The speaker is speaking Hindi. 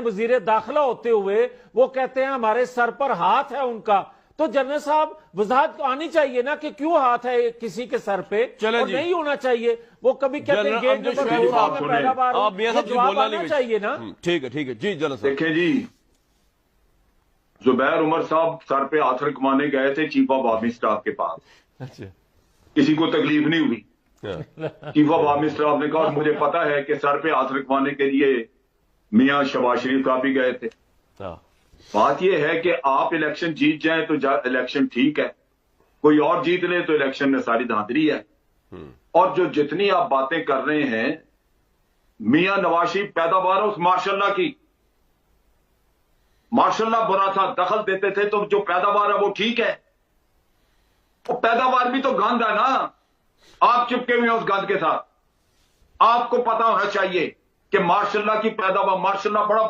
वजीर दाखिला होते हुए वो कहते हैं हमारे सर पर हाथ है उनका। तो जनरल साहब वजाहत आनी चाहिए ना कि क्यों हाथ है किसी के सर पे और नहीं होना चाहिए। वो कभी कहते हैं गेट नंबर 2 में पहला बार जवाब आना चाहिए ना। ठीक है जी जनरल साहब। देखिए जी, जुबैर उमर साहब सर पे हाथ रखवाने गए थे चीफ ऑफ आर्मी स्टाफ के पास। अच्छा, किसी को तकलीफ नहीं हुई। चीफ ऑफ आर्मी स्टाफ ने कहा मुझे पता है कि सर पे हाथ रखवाने के लिए मियां शहबाज शरीफ साहब भी गए थे। बात यह है कि आप इलेक्शन जीत जाएं तो इलेक्शन ठीक है, कोई और जीत ले तो इलेक्शन में सारी धांधली है। और जो जितनी आप बातें कर रहे हैं, मियां नवाज शरीफ पैदावार उस मार्शल्लाह की, मार्शल्लाह बुरा था, दखल देते थे, तो जो पैदावार है वो ठीक है। वो पैदावार भी तो गंद है ना, आप चिपके हुए हैं उस गंद के साथ। आपको पता होना चाहिए कि मार्शल्लाह की पैदावार, मार्शल्लाह बड़ा